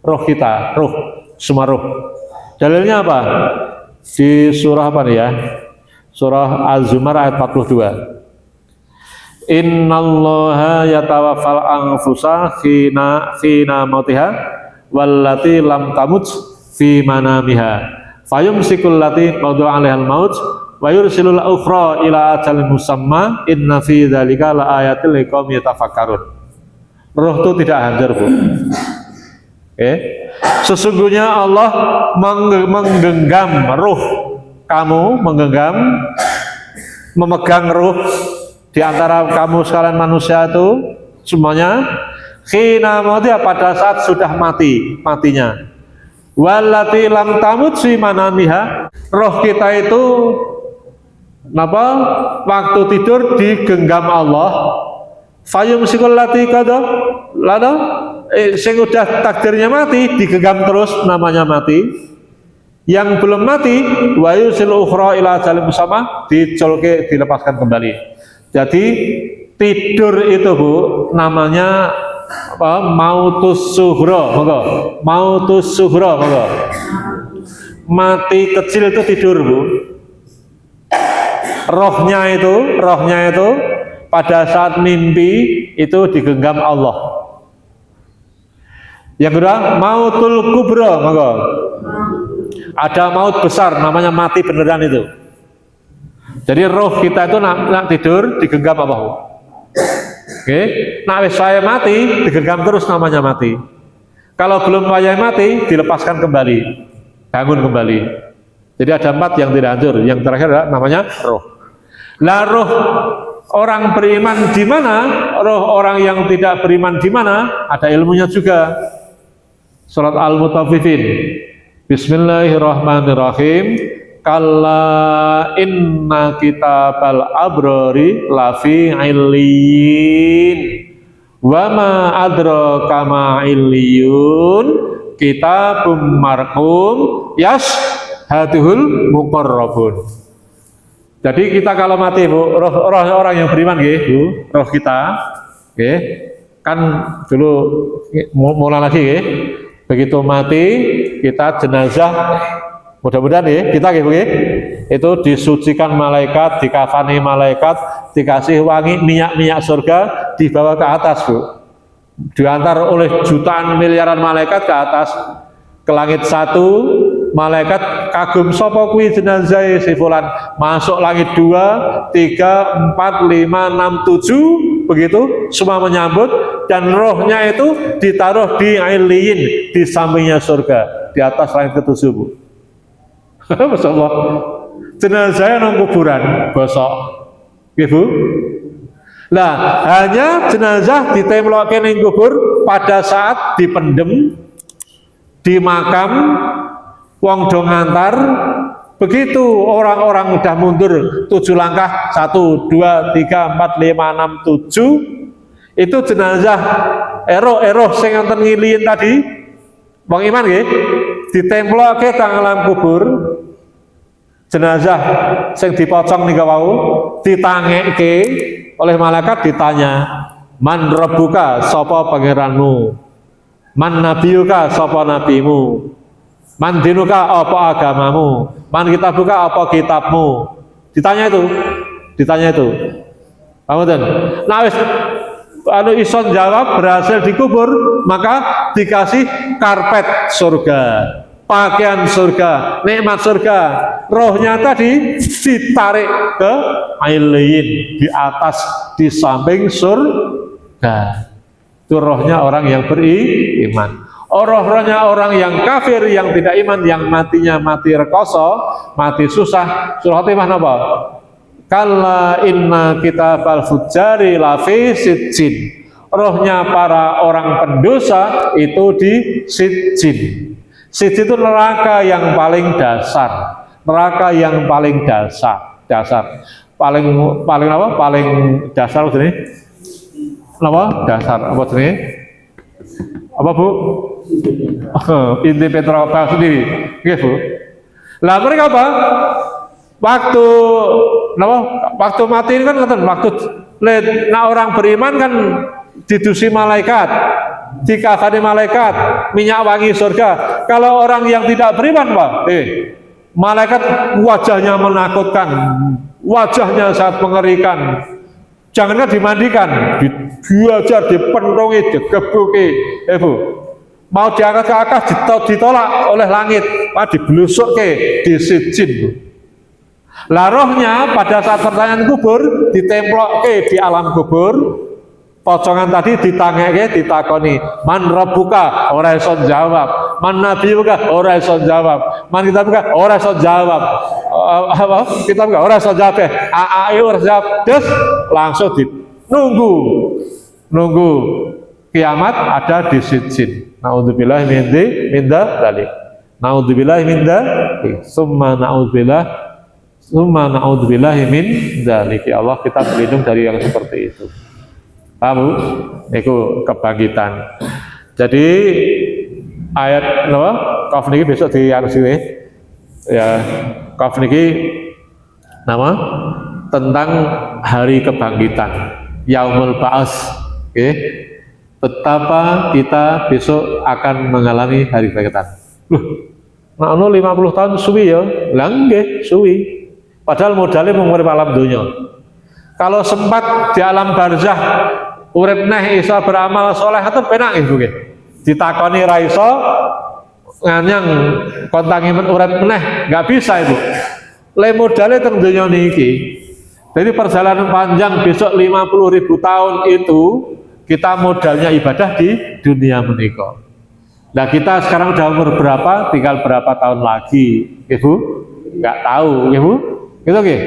Roh kita, semua roh. Dalilnya apa? Di surah apa nih ya? Surah Az-Zumar ayat 42. Innallaha yatawaffal anfusa khina mautiha wallati lam tamut fi manamiha fayumsikul lati qada 'alaihal maut wa yursilul ukhra ila ajalin musamma inna fi dzalika laayatil liqaumin yatafakkarun. Roh itu tidak hancur bu. Sesungguhnya Allah menggenggam ruh kamu, memegang ruh di antara kamu sekalian manusia itu semuanya khina mautiha, pada saat sudah matinya. Wallati lam tamut fi manamiha, roh kita itu waktu tidur digenggam Allah. Fayumsikul lati qada sing udah takdirnya mati digenggam terus, namanya mati. Yang belum mati wa yusil ukhra ila ajalin musamma, dilepaskan kembali. Jadi tidur itu bu namanya mautus sughra, mautus sughra, mati kecil itu tidur bu. Rohnya itu pada saat mimpi itu digenggam Allah. Yang kedua, mautul kubra, monggo. Ada maut besar, namanya mati beneran itu. Jadi roh kita itu nak tidur digenggam apa? Oke, nak wis saya mati digenggam terus namanya mati. Kalau belum saya mati dilepaskan kembali, bangun kembali. Jadi ada 4 yang tidak hancur. Yang terakhir adalah namanya roh. Lah roh orang beriman di mana? Roh orang yang tidak beriman di mana? Ada ilmunya juga. Surat Al-Mutaffifin. Bismillahirrahmanirrahim. Kalla inna kitabal abrari lafi illiyin. Wa ma adraka ma illiyun. Kitabum marqum yashhaduhul muqarrabun. Jadi kita kalau mati, Bu, roh orang yang beriman, Bu, roh kita, kan dulu mulai lagi, begitu mati kita jenazah, mudah-mudahan kita itu disucikan malaikat, dikafani malaikat, dikasih wangi minyak surga, dibawa ke atas, Bu, diantar oleh jutaan miliaran malaikat ke atas, ke langit 1. Malaikat kagum sapa kuwi jenazah si fulan, masuk langit 2, 3, 4, 5, 6, 7, begitu semua menyambut, dan rohnya itu ditaruh di Illiyin, di sampingnya surga, di atas langit ke-7, Bu. Masyaallah. Jenazahnya nang kuburan bosok. Nggih, Bu. Lah, hanya jenazah ditemlokke ning kubur pada saat dipendem di makam. Wong do ngantar, begitu orang-orang udah mundur 7 langkah, 1, 2, 3, 4, 5, 6, 7, itu jenazah eroh sing enten ngiliin tadi, wong iman nggih, ditemplokke teng alam kubur, jenazah sing dipocong nika wau, ditangekke oleh malaikat, ditanya, man rabbuka, sapa pangeranmu? Man nabiyuka, sapa nabimu? Man dinuka, apa agamamu? Man kitabuka, apa kitabmu? Ditanya itu. Paham? Nah wis ison jawab, berhasil dikubur, maka dikasih karpet surga, pakaian surga, nikmat surga. Rohnya tadi ditarik ke Illiyin, di atas, di samping surga. Itu rohnya orang yang beriman. Rohnya orang yang kafir, yang tidak iman, yang matinya mati rekoso, mati susah. Surah Fatimah napa? Kalla inna kitabal fujjari lafi sijjin. Rohnya para orang pendosa itu di sijjin. Sijjin itu neraka yang paling dasar. Neraka yang paling dasar. Paling apa? Paling dasar ini. Apa? Dasar apa ini? Apa, Bu? Inti Petra sendiri, oke, Bu. Lah mereka apa? Waktu mati ini kan nah orang beriman kan didusi malaikat, dikafani malaikat, minyak wangi surga. Kalau orang yang tidak beriman, Pak, malaikat wajahnya menakutkan, wajahnya sangat mengerikan. Jangankan dimandikan, diajar, dipentungi, digebuki, Bu. Mau diangkat ke atas, ditolak oleh langit, dibelusukke, disijin, Bu. Lah rohnya pada saat pertanyaan kubur, ditemplokke di alam kubur, pocongan tadi ditangekke, ditakoni, man rabbuka, ora iso jawab, man nabiyuka, ora iso jawab, man kitabuka, ora iso jawab, kitabuka, ora iso jawab, ora jawab, terus langsung nunggu kiamat ada di sijin. Naudzubillah min dzalik. Naudzubillah min dzalik. Summa naudzubillah min dzalik. Ya Allah, kita berlindung dari yang seperti itu. Paham? Itu kebangkitan. Jadi ayat Qaf niki besok diarsine. Ya, Qaf niki nama tentang hari kebangkitan, Yaumul Ba'ats. Oke. Betapa kita besok akan mengalami hari kebangkitan. Nah, 50 tahun suwi ya. Lah nggih, suwi. Padahal modalnya mengurip alam dunia. Kalau sempat di alam barzah urip neh iso beramal soleh atau penak ibu nggih. ditakoni ra iso nganyang kontangi urip meneh, nggak bisa itu. Le modalnya teng donya niki. Jadi perjalanan panjang besok 50.000 tahun itu kita modalnya ibadah di dunia menika. Nah kita sekarang udah umur berapa? Tinggal berapa tahun lagi, Ibu? Nggak tahu, Ibu? Gitu nggih.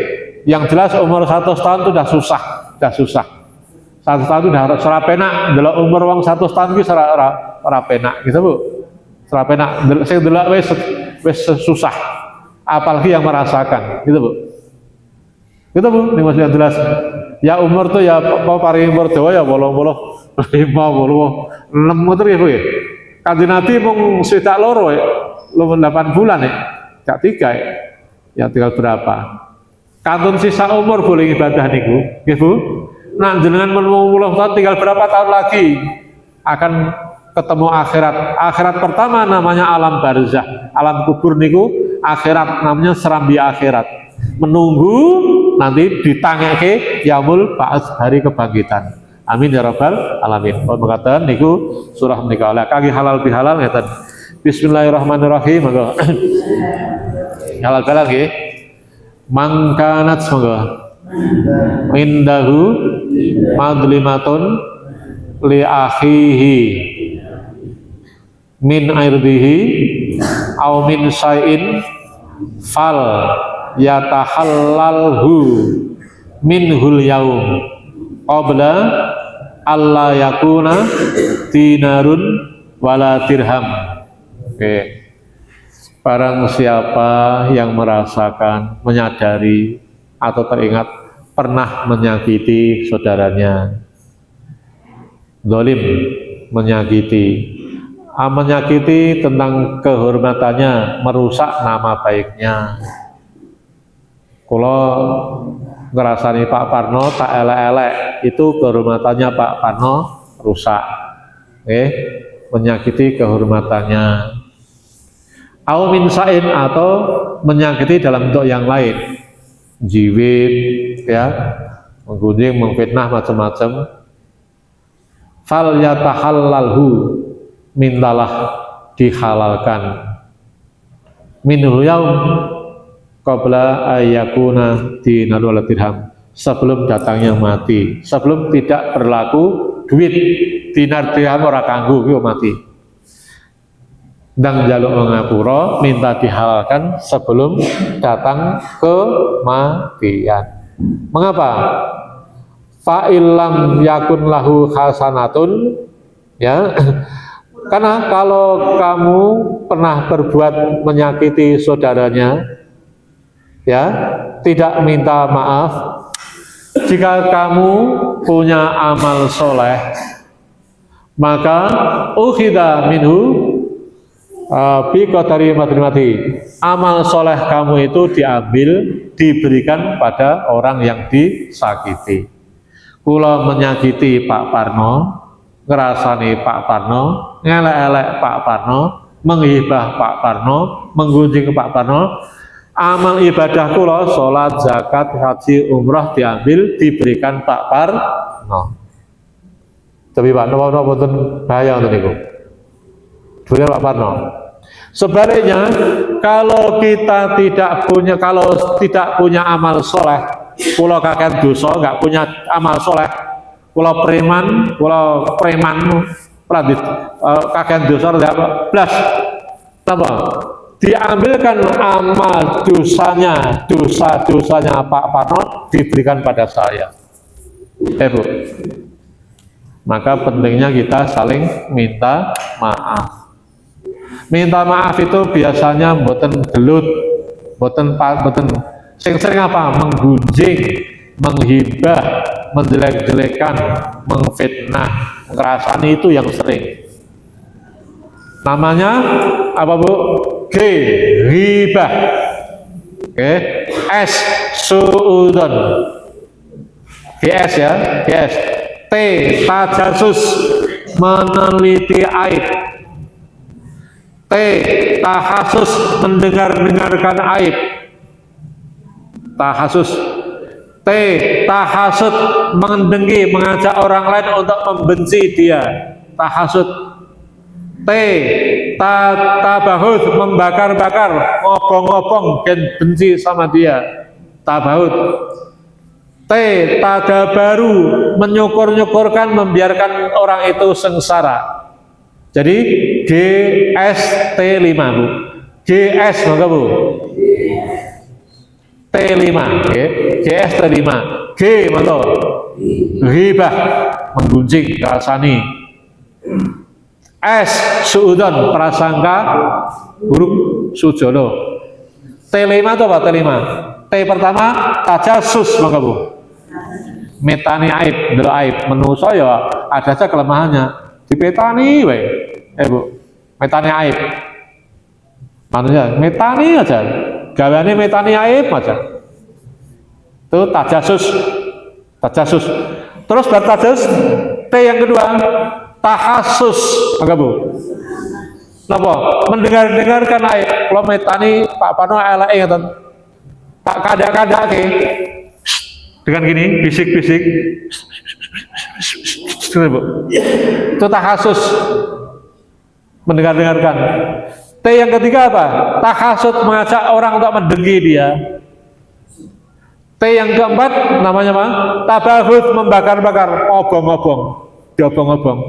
Yang jelas umur 100 tahun itu udah susah. 100 tahun itu udah ora penak. Delok umur wong 100 tahun iki ora penak, gitu Bu. Ora penak. Sing delok wis susah. Apalagi yang merasakan, gitu Bu. Gitu Bu, ini masih jelas. Ya umur tuh ya paling umur Jawa ya 85, 6 meter ya Bu ya. Kanjeng Nabi mung swidak loro ya, 8 bulan ya, gak 3 ya. Ya tinggal berapa? Kantun sisa umur boleh ibadah niku, nggih Bu. Nah jenengan menumuluh tahun tinggal berapa tahun lagi akan ketemu akhirat. Akhirat pertama namanya alam barzah, alam kubur niku akhirat namanya serambi akhirat. Menunggu nanti ditangeke yaumul ba'ats, hari kebangkitan. Amin ya rabbal alamin. Pun mengatakan niku surah menika oleh kaki halal bihalal ngeten. Bismillahirrahmanirrahim. Monggo. Halal bihalal nggih. Mangkanat monggo. Indahu madlimatun li akhihi min irdihi au min syai'in fal yatahallalhu minhul yaum qabla alla yakuna dinarun wala dirham. Oke. Barang siapa yang merasakan, menyadari atau teringat pernah menyakiti saudaranya, zalim, menyakiti tentang kehormatannya, merusak nama baiknya. Kalau ngerasani Pak Parno tak elek-elek, itu kehormatannya Pak Parno rusak, menyakiti kehormatannya. Au min sa'in, atau menyakiti dalam bentuk yang lain, jiwit, ya, menggunjing, memfitnah, macam-macam. Fal yatahallalhu, mintalah dihalalkan. Minhul yaum qabla ayyakuna dinarun wala dirham, sebelum datangnya mati, sebelum tidak berlaku duit, dinar dirham ora kanggo yo mati. Dan jaluk mengapura, minta dihalalkan sebelum datang kematian. Mengapa? Fa'ilam yakun lahu hasanatun, ya. Karena kalau kamu pernah berbuat menyakiti saudaranya, ya, tidak minta maaf, jika kamu punya amal soleh, maka ukhida minhu bi qadari mati. Amal soleh kamu itu diambil, diberikan pada orang yang disakiti. Kula menyakiti Pak Parno, ngerasani Pak Parno, ngelek-elek Pak Parno, menghibah Pak Parno, menggunjing Pak Parno, amal ibadah kula, sholat, zakat, haji, umrah diambil, diberikan Pak Parno. Tapi Pak Parno boten bahaya untuk niku. Dulu Pak Parno. Sebaliknya, kalau kita tidak punya amal soleh, kula kakek dosa, nggak punya amal soleh, kula preman, kakek dosa blas, apa? Diambilkan amal dosa-dosanya Pak Parno, diberikan pada saya. Bu. Maka pentingnya kita saling minta maaf. Minta maaf itu biasanya mboten gelut, mboten sering apa? Menggunjing, menghibah, menjelek-jelekan, mengfitnah, ngerasani, itu yang sering. Namanya apa Bu? G, ghibah. S, suudon. GS ya, GS. T, tajasus, meneliti aib. T, tahasus, mendengarkan aib. Tahasus. T, tahasud, mengajak orang lain untuk membenci dia. Tahasud. T. Tabahud, membakar-bakar, ngobong-ngobong dan benci sama dia. Tabahud. T. Tadabaru, menyukur-nyukurkan, membiarkan orang itu sengsara. Jadi GST5 Bu. GS maka Bu. T5, okay. GST5. G maka ghibah, menggunjing, rasani. S suudon, prasangka buruk, sujono. T5 itu apa? T5. T pertama tajasus maka Bu. Metani aib, ndelok aib, menuso ya ada saja kelemahannya. Dipetani wae. Bu, metani aib. Manusia metani aja. Gaweane metani aib aja. Itu tajasus. Tajasus. Terus bertajasus T yang kedua tahasus maka Bu. Napa? Mendengar-dengarkan aib. Kalau metani Pak Pano eleke ngoten. Tak kadak-kadake dengan gini, bisik-bisik. Itu tahasus, mendengar-dengarkan. T yang ketiga apa? Tahasud, mengajak orang untuk mendengki dia. T yang keempat namanya apa? Tabahud, membakar-bakar, obong-obong, diobong-obong.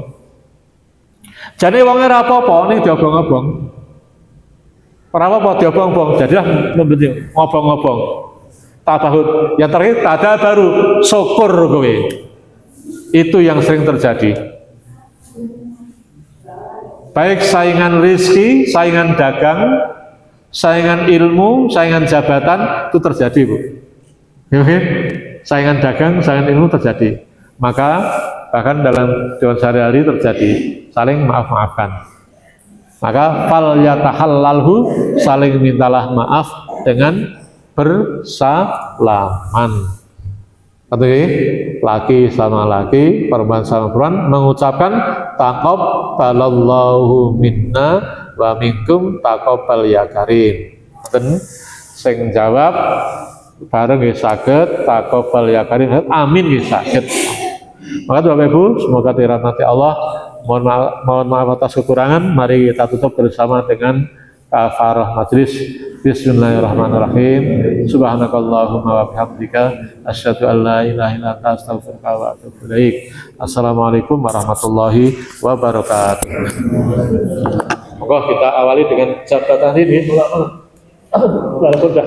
Jadi wongnya ora apa-apa ning diobong-obong. Ora apa-apa diobong-obong, jadilah membenci, ngobong-ngobong. Tabahud. Yang terakhir tadabaru, syukur kowe. Itu yang sering terjadi. Baik saingan rezeki, saingan dagang, saingan ilmu, saingan jabatan itu terjadi Bu. Saingan dagang, saingan ilmu terjadi. Maka bahkan dalam kehidupan sehari-hari terjadi saling maaf-maafkan. Maka fal yatahallalhu, saling mintalah maaf dengan bersalaman. Artinya laki sama laki, perempuan sama perempuan mengucapkan taqabbalallahu minna wa minkum taqabbal ya karim. Dan sing jawab bareng nggih saged taqabbal ya karim. Amin nggih saged. Maka Bapak Ibu, semoga dirahmati Allah. Mohon maaf atas kekurangan. Mari kita tutup bersama dengan kafarah majelis. Bismillahirrahmanirrahim. Subhanakallahumma wa bihamdika asyhadu an la ilaha illa anta astaghfiruka wa atubu ilaik. Assalamualaikum warahmatullahi wabarakatuh. Moga kita awali dengan jabatan ini walaupun sudah